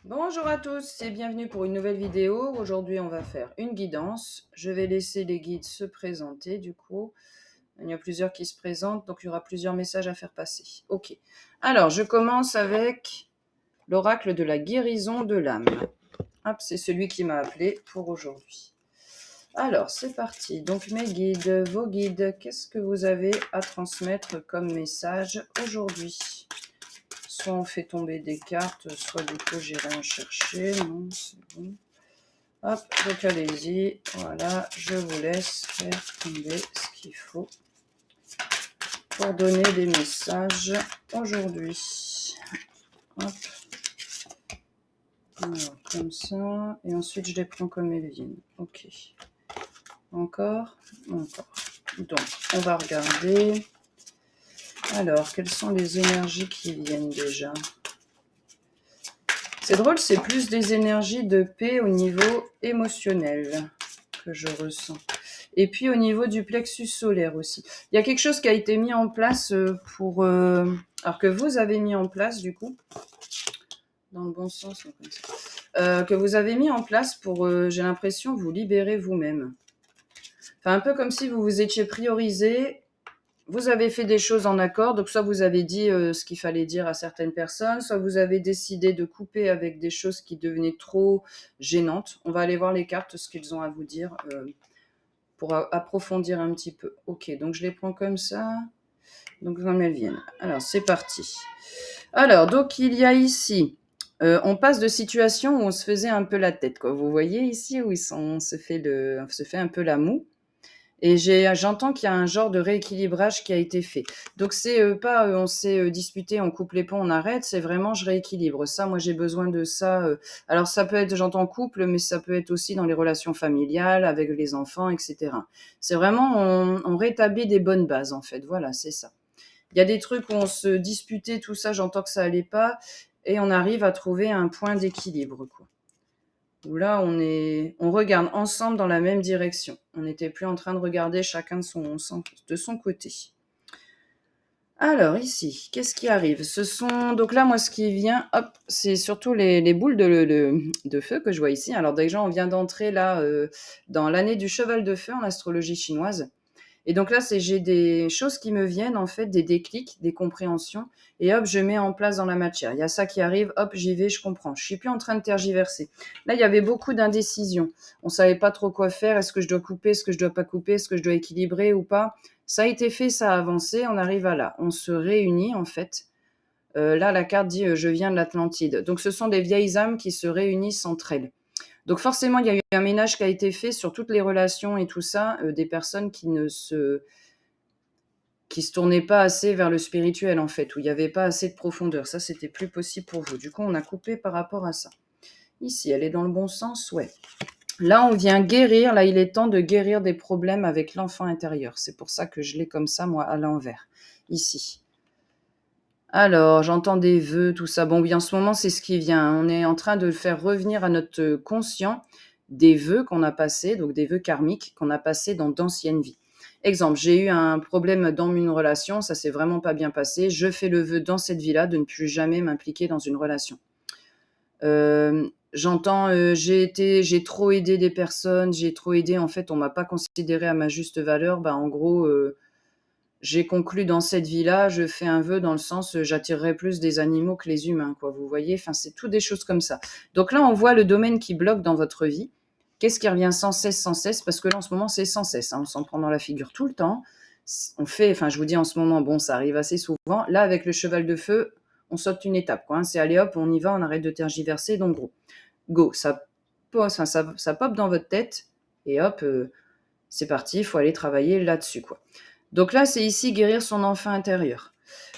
Bonjour à tous et bienvenue pour une nouvelle vidéo. Aujourd'hui, on va faire une guidance. Je vais laisser les guides se présenter du coup. Il y a plusieurs qui se présentent, donc il y aura plusieurs messages à faire passer. Ok. Alors, je commence avec l'oracle de la guérison de l'âme. Hop, c'est celui qui m'a appelé pour aujourd'hui. Alors, c'est parti. Donc, mes guides, vos guides, qu'est-ce que vous avez à transmettre comme message aujourd'hui ? Soit on fait tomber des cartes, soit du coup j'irai en chercher. Non, c'est bon. Hop, donc allez-y. Voilà, je vous laisse faire tomber ce qu'il faut pour donner des messages aujourd'hui. Hop. Alors, comme ça. Et ensuite, je les prends comme elles viennent. Ok. Encore. Donc, on va regarder. Alors, quelles sont les énergies qui viennent déjà ? C'est drôle, c'est plus des énergies de paix au niveau émotionnel que je ressens. Et puis au niveau du plexus solaire aussi. Il y a quelque chose qui a été mis en place pour... alors que vous avez mis en place du coup, dans le bon sens, comme ça, que vous avez mis en place pour, j'ai l'impression, vous libérer vous-même. Enfin, un peu comme si vous vous étiez priorisé. Vous avez fait des choses en accord, donc soit vous avez dit ce qu'il fallait dire à certaines personnes, soit vous avez décidé de couper avec des choses qui devenaient trop gênantes. On va aller voir les cartes, ce qu'ils ont à vous dire pour approfondir un petit peu. Ok, donc je les prends comme ça, donc comme elles viennent. Alors, c'est parti. Alors, donc il y a ici, on passe de situation où on se faisait un peu la tête, quoi. Vous voyez ici où on se fait un peu la moue. Et j'entends qu'il y a un genre de rééquilibrage qui a été fait. Donc c'est pas on s'est disputé, on coupe les ponts, on arrête, c'est vraiment je rééquilibre. Ça, moi j'ai besoin de ça. Alors ça peut être, j'entends couple, mais ça peut être aussi dans les relations familiales, avec les enfants, etc. C'est vraiment, on rétablit des bonnes bases en fait. Voilà, c'est ça. Il y a des trucs où on se disputait, tout ça, j'entends que ça allait pas, et on arrive à trouver un point d'équilibre, quoi. Où là, on regarde ensemble dans la même direction. On n'était plus en train de regarder chacun de son côté. Alors ici, qu'est-ce qui arrive ? Donc là, moi, ce qui vient, hop, c'est surtout les boules de feu que je vois ici. Alors déjà, on vient d'entrer là dans l'année du cheval de feu en astrologie chinoise. Et donc là, j'ai des choses qui me viennent, en fait, des déclics, des compréhensions, et hop, je mets en place dans la matière. Il y a ça qui arrive, hop, j'y vais, je comprends. Je suis plus en train de tergiverser. Là, il y avait beaucoup d'indécision. On savait pas trop quoi faire. Est-ce que je dois couper? Est-ce que je dois pas couper? Est-ce que je dois équilibrer ou pas? Ça a été fait, ça a avancé. On arrive à là. On se réunit, en fait. Là, la carte dit je viens de l'Atlantide. Donc, ce sont des vieilles âmes qui se réunissent entre elles. Donc forcément, il y a eu un ménage qui a été fait sur toutes les relations et tout ça, des personnes qui se tournaient pas assez vers le spirituel en fait, où il n'y avait pas assez de profondeur. Ça, c'était plus possible pour vous. Du coup, on a coupé par rapport à ça. Ici, elle est dans le bon sens, ouais. Là, on vient guérir. Là, il est temps de guérir des problèmes avec l'enfant intérieur. C'est pour ça que je l'ai comme ça, moi, à l'envers. Ici. Alors, j'entends des vœux, tout ça. Bon, oui, en ce moment, c'est ce qui vient. On est en train de faire revenir à notre conscient des vœux qu'on a passés, donc des vœux karmiques qu'on a passés dans d'anciennes vies. Exemple, j'ai eu un problème dans une relation, ça s'est vraiment pas bien passé. Je fais le vœu dans cette vie-là de ne plus jamais m'impliquer dans une relation. J'entends, j'ai trop aidé des personnes, j'ai trop aidé, en fait, on m'a pas considéré à ma juste valeur. En gros, j'ai conclu dans cette vie-là, je fais un vœu dans le sens, j'attirerai plus des animaux que les humains, quoi. Vous voyez, enfin, c'est tout des choses comme ça. Donc là, on voit le domaine qui bloque dans votre vie. Qu'est-ce qui revient sans cesse, parce que là, en ce moment, c'est sans cesse, hein, on s'en prend dans la figure tout le temps. On fait, enfin, je vous dis en ce moment, bon, ça arrive assez souvent. Là, avec le cheval de feu, on saute une étape, quoi, hein. C'est allez hop, on y va, on arrête de tergiverser, donc go, ça pose, enfin, ça pop dans votre tête, et hop, c'est parti, il faut aller travailler là-dessus, quoi. Donc là, c'est ici guérir son enfant intérieur.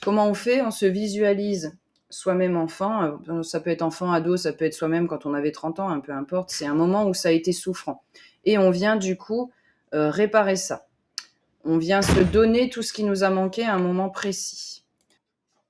Comment on fait ? On se visualise soi-même enfant. Ça peut être enfant, ado, ça peut être soi-même quand on avait 30 ans, peu importe. C'est un moment où ça a été souffrant. Et on vient du coup réparer ça. On vient se donner tout ce qui nous a manqué à un moment précis.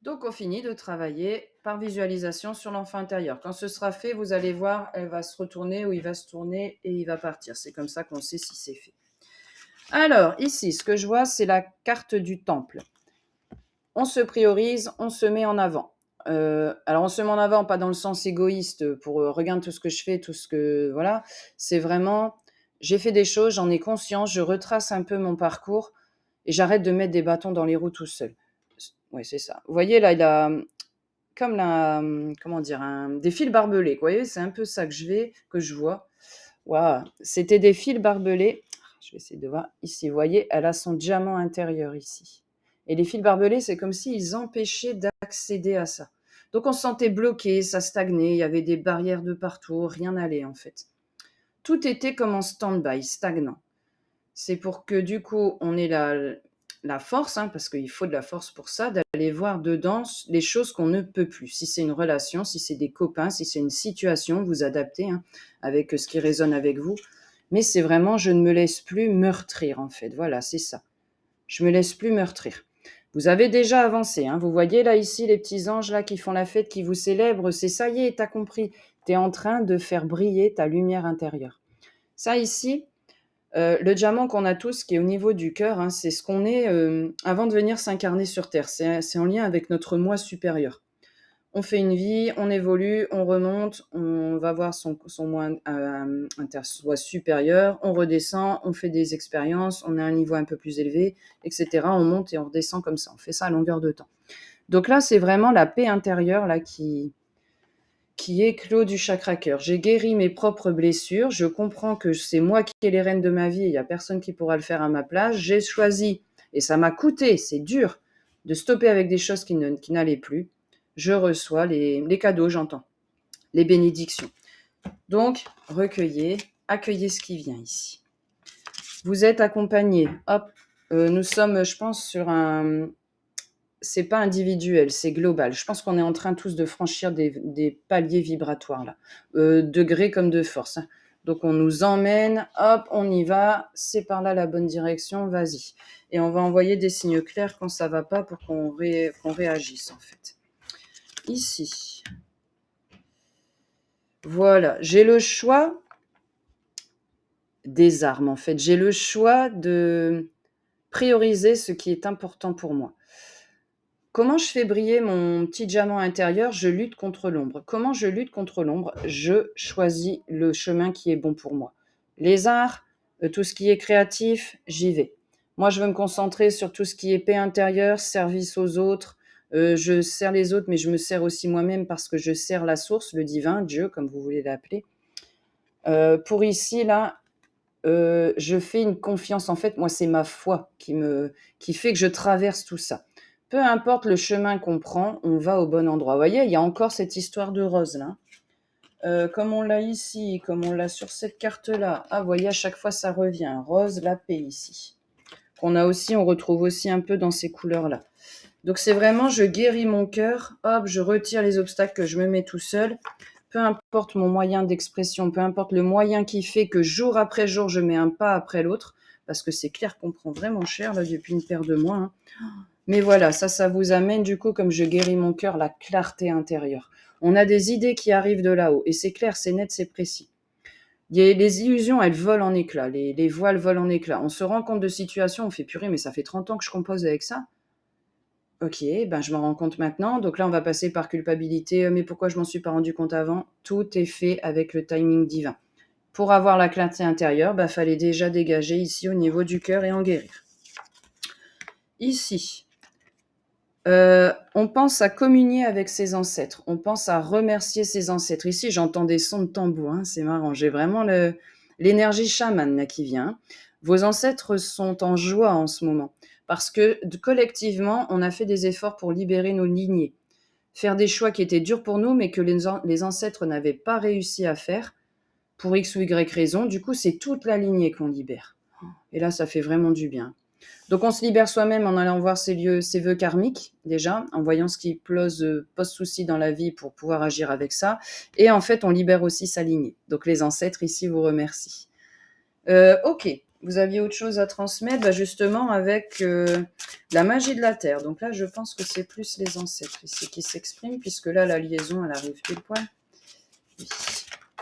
Donc on finit de travailler par visualisation sur l'enfant intérieur. Quand ce sera fait, vous allez voir, elle va se retourner ou il va se tourner et il va partir. C'est comme ça qu'on sait si c'est fait. Alors, ici, ce que je vois, c'est la carte du temple. On se priorise, on se met en avant. Alors on se met en avant, pas dans le sens égoïste pour regarde tout ce que je fais, tout ce que voilà. C'est vraiment, j'ai fait des choses, j'en ai conscience, je retrace un peu mon parcours et j'arrête de mettre des bâtons dans les roues tout seul. Ouais, c'est ça. Vous voyez là, il a comme la, comment dire, des fils barbelés. Vous voyez, c'est un peu ça que je vois. Waouh, c'était des fils barbelés. Je vais essayer de voir ici. Vous voyez, elle a son diamant intérieur ici. Et les fils barbelés, c'est comme s'ils empêchaient d'accéder à ça. Donc on se sentait bloqué, ça stagnait, il y avait des barrières de partout, rien n'allait en fait. Tout était comme en stand-by, stagnant. C'est pour que du coup, on ait la force, hein, parce qu'il faut de la force pour ça, d'aller voir dedans les choses qu'on ne peut plus. Si c'est une relation, si c'est des copains, si c'est une situation, vous adaptez hein, avec ce qui résonne avec vous. Mais c'est vraiment, je ne me laisse plus meurtrir en fait. Voilà, c'est ça. Je me laisse plus meurtrir. Vous avez déjà avancé. Hein. Vous voyez là ici les petits anges là qui font la fête, qui vous célèbrent. C'est ça y est, t'as compris. T'es en train de faire briller ta lumière intérieure. Ça ici, le diamant qu'on a tous, qui est au niveau du cœur, hein, c'est ce qu'on est avant de venir s'incarner sur Terre. C'est en lien avec notre moi supérieur. On fait une vie, on évolue, on remonte, on va voir son moi soi supérieur, on redescend, on fait des expériences, on a un niveau un peu plus élevé, etc. On monte et on redescend comme ça. On fait ça à longueur de temps. Donc là, c'est vraiment la paix intérieure là qui éclot du chakra cœur. J'ai guéri mes propres blessures. Je comprends que c'est moi qui ai les rênes de ma vie et il n'y a personne qui pourra le faire à ma place. J'ai choisi, et ça m'a coûté, c'est dur, de stopper avec des choses qui n'allaient plus. Je reçois les cadeaux, j'entends, les bénédictions. Donc, recueillez, accueillez ce qui vient ici. Vous êtes accompagné. Hop, nous sommes, je pense, sur un... C'est pas individuel, c'est global. Je pense qu'on est en train tous de franchir des paliers vibratoires là, degrés comme de force. Hein. Donc on nous emmène, hop, on y va, c'est par là la bonne direction, vas-y. Et on va envoyer des signes clairs quand ça va pas pour qu'on réagisse en fait. Ici. Voilà, j'ai le choix des armes en fait. J'ai le choix de prioriser ce qui est important pour moi. Comment je fais briller mon petit diamant intérieur? Je lutte contre l'ombre. Comment je lutte contre l'ombre? Je choisis le chemin qui est bon pour moi. Les arts, tout ce qui est créatif, j'y vais. Moi, je veux me concentrer sur tout ce qui est paix intérieure, service aux autres. Je sers les autres, mais je me sers aussi moi-même parce que je sers la source, le divin, Dieu, comme vous voulez l'appeler. Pour ici, là, je fais une confiance. En fait, moi, c'est ma foi qui fait que je traverse tout ça. Peu importe le chemin qu'on prend, on va au bon endroit. Vous voyez, il y a encore cette histoire de rose là. Comme on l'a ici, comme on l'a sur cette carte-là. Ah, vous voyez, à chaque fois, ça revient. Rose, la paix ici. Qu'on a aussi, on retrouve aussi un peu dans ces couleurs-là. Donc, c'est vraiment, je guéris mon cœur. Hop, je retire les obstacles que je me mets tout seul. Peu importe mon moyen d'expression, peu importe le moyen qui fait que jour après jour, je mets un pas après l'autre. Parce que c'est clair qu'on prend vraiment cher là depuis une paire de mois. Hein. Mais voilà, ça vous amène du coup, comme je guéris mon cœur, la clarté intérieure. On a des idées qui arrivent de là-haut, et c'est clair, c'est net, c'est précis. Les illusions, elles volent en éclats, les voiles volent en éclats. On se rend compte de situations, on fait purée, mais ça fait 30 ans que je compose avec ça. Ok, ben je m'en rends compte maintenant. Donc là, on va passer par culpabilité. Mais pourquoi je m'en suis pas rendu compte avant? Tout est fait avec le timing divin. Pour avoir la clarté intérieure, ben, fallait déjà dégager ici au niveau du cœur et en guérir. Ici, on pense à communier avec ses ancêtres. On pense à remercier ses ancêtres. Ici, j'entends des sons de tambour. Hein, c'est marrant. J'ai vraiment l'énergie chamane là qui vient. Vos ancêtres sont en joie en ce moment. Parce que collectivement, on a fait des efforts pour libérer nos lignées. Faire des choix qui étaient durs pour nous, mais que les ancêtres n'avaient pas réussi à faire, pour X ou Y raison. Du coup, c'est toute la lignée qu'on libère. Et là, ça fait vraiment du bien. Donc, on se libère soi-même en allant voir ses vœux karmiques, déjà, en voyant ce qui pose souci dans la vie pour pouvoir agir avec ça. Et en fait, on libère aussi sa lignée. Donc, les ancêtres, ici, vous remercient. Ok, vous aviez autre chose à transmettre, bah justement avec la magie de la Terre. Donc là, je pense que c'est plus les ancêtres ici qui s'expriment, puisque là, la liaison, elle arrive pile poil. Oui.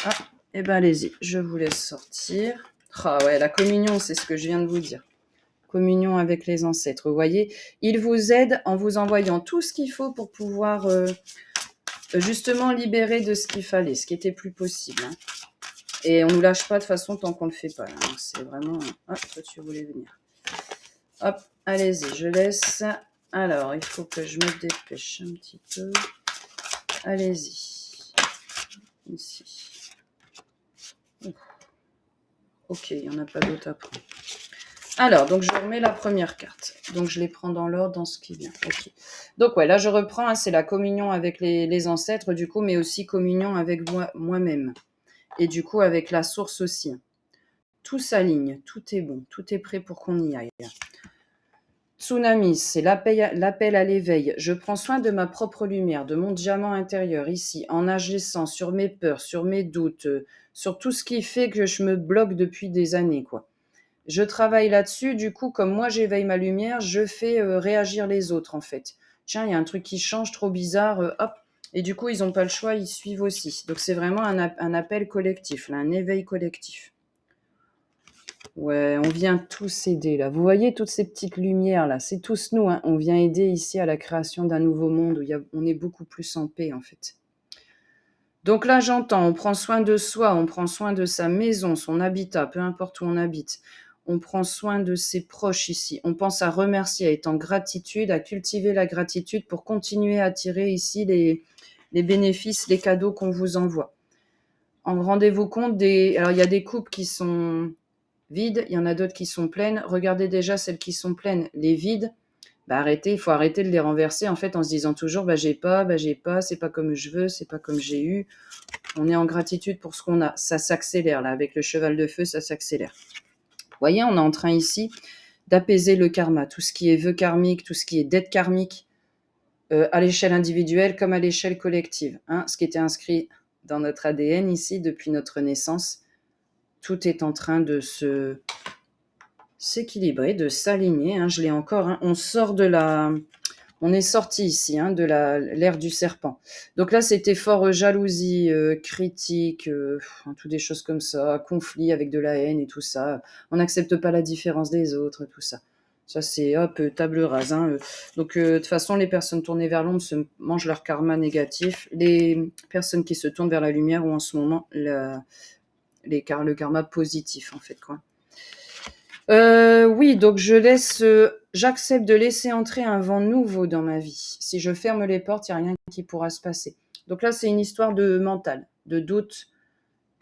Ah, et ben allez-y, je vous laisse sortir. Ah ouais, la communion, c'est ce que je viens de vous dire. communion avec les ancêtres. Vous voyez, ils vous aident en vous envoyant tout ce qu'il faut pour pouvoir justement libérer de ce qu'il fallait, ce qui était plus possible. Hein. Et on ne nous lâche pas de façon tant qu'on ne le fait pas. Hein. C'est vraiment... Hop, toi tu voulais venir. Hop, allez-y, je laisse. Alors, il faut que je me dépêche un petit peu. Allez-y. Ici. Ok, il n'y en a pas d'autre à prendre. Alors, donc je remets la première carte. Donc je les prends dans l'ordre, dans ce qui vient. Ok. Donc ouais, là je reprends, hein, c'est la communion avec les ancêtres du coup, mais aussi communion avec moi-même. Et du coup avec la source aussi. Hein. Tout s'aligne, tout est bon, tout est prêt pour qu'on y aille. Tsunami, c'est l'appel à l'éveil. Je prends soin de ma propre lumière, de mon diamant intérieur ici, en agissant sur mes peurs, sur mes doutes, sur tout ce qui fait que je me bloque depuis des années, quoi. Je travaille là-dessus, du coup, comme moi j'éveille ma lumière, je fais réagir les autres en fait. Tiens, il y a un truc qui change, trop bizarre, hop. Et du coup, ils n'ont pas le choix, ils suivent aussi. Donc c'est vraiment un appel collectif, là, un éveil collectif. Ouais, on vient tous aider là. Vous voyez toutes ces petites lumières là, c'est tous nous. Hein. On vient aider ici à la création d'un nouveau monde où on est beaucoup plus en paix en fait. Donc là, j'entends, on prend soin de soi, on prend soin de sa maison, son habitat, peu importe où on habite. On prend soin de ses proches ici. On pense à remercier, à être en gratitude, à cultiver la gratitude pour continuer à tirer ici les bénéfices, les cadeaux qu'on vous envoie. Rendez-vous compte Alors, il y a des coupes qui sont vides, il y en a d'autres qui sont pleines. Regardez déjà celles qui sont pleines. Les vides, il faut arrêter de les renverser en fait en se disant toujours j'ai pas, c'est pas comme je veux, c'est pas comme j'ai eu. On est en gratitude pour ce qu'on a. Ça s'accélère là, avec le cheval de feu, ça s'accélère. Vous voyez, on est en train ici d'apaiser le karma, tout ce qui est vœux karmiques, tout ce qui est dette karmique, à l'échelle individuelle comme à l'échelle collective. Hein, ce qui était inscrit dans notre ADN ici depuis notre naissance, tout est en train de s'équilibrer, de s'aligner. Hein, je l'ai encore. Hein, on est sorti ici de l'ère du serpent. Donc là, c'était fort jalousie, critique, tout des choses comme ça, conflit avec de la haine et tout ça. On n'accepte pas la différence des autres, tout ça. Ça, c'est hop, table rase. Hein. Donc, de toute façon, les personnes tournées vers l'ombre se mangent leur karma négatif. Les personnes qui se tournent vers la lumière ont en ce moment le karma positif, en fait, quoi. Oui, donc j'accepte de laisser entrer un vent nouveau dans ma vie. Si je ferme les portes, il n'y a rien qui pourra se passer. Donc là, c'est une histoire de mental, de doute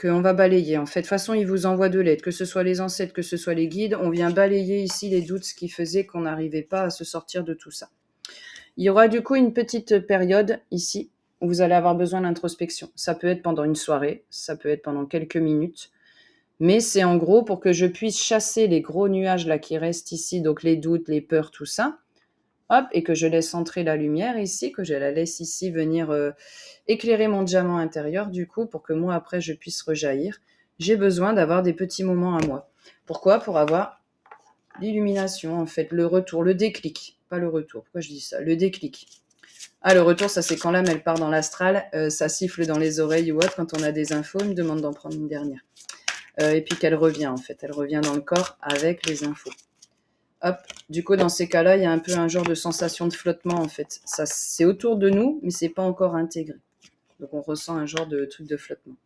qu'on va balayer. En fait, de toute façon, ils vous envoient de l'aide, que ce soit les ancêtres, que ce soit les guides. On vient balayer ici les doutes, ce qui faisait qu'on n'arrivait pas à se sortir de tout ça. Il y aura du coup une petite période ici où vous allez avoir besoin d'introspection. Ça peut être pendant une soirée, ça peut être pendant quelques minutes. Mais c'est en gros pour que je puisse chasser les gros nuages là qui restent ici, donc les doutes, les peurs, tout ça. Hop, et que je laisse entrer la lumière ici, que je la laisse ici venir éclairer mon diamant intérieur du coup, pour que moi après je puisse rejaillir. J'ai besoin d'avoir des petits moments à moi. Pourquoi ? Pour avoir l'illumination en fait, le retour, le déclic. Pas le retour, pourquoi je dis ça ? Le déclic. Ah, le retour, ça c'est quand l'âme elle part dans l'astral, ça siffle dans les oreilles ou autre, quand on a des infos, on me demande d'en prendre une dernière. Et puis qu'elle revient en fait, elle revient dans le corps avec les infos. Hop, du coup dans ces cas-là, il y a un peu un genre de sensation de flottement en fait. Ça, c'est autour de nous, mais c'est pas encore intégré. Donc on ressent un genre de truc de flottement.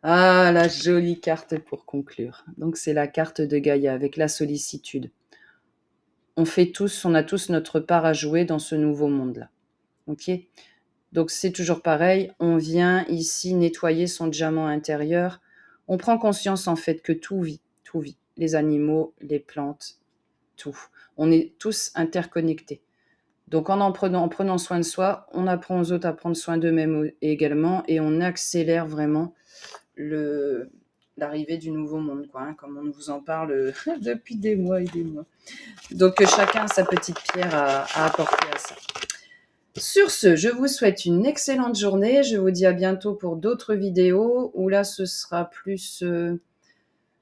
Ah, la jolie carte pour conclure. Donc c'est la carte de Gaïa avec la sollicitude. On a tous notre part à jouer dans ce nouveau monde-là. Ok ? Donc c'est toujours pareil, on vient ici nettoyer son diamant intérieur. On prend conscience en fait que tout vit. Les animaux, les plantes, tout. On est tous interconnectés. Donc en prenant soin de soi, on apprend aux autres à prendre soin d'eux-mêmes également et on accélère vraiment l'arrivée du nouveau monde, quoi, hein, comme on vous en parle depuis des mois et des mois. Donc chacun a sa petite pierre à apporter à ça. Sur ce, je vous souhaite une excellente journée. Je vous dis à bientôt pour d'autres vidéos où là, ce sera plus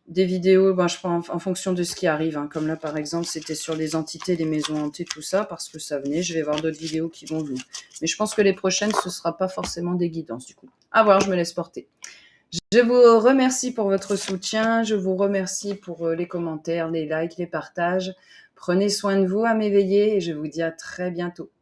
des vidéos, je prends en fonction de ce qui arrive. Hein. Comme là, par exemple, c'était sur les entités, les maisons hantées, tout ça, parce que ça venait. Je vais voir d'autres vidéos qui vont venir. Mais je pense que les prochaines, ce ne sera pas forcément des guidances, du coup. À voir, je me laisse porter. Je vous remercie pour votre soutien, je vous remercie pour les commentaires, les likes, les partages. Prenez soin de vous à m'éveiller et je vous dis à très bientôt.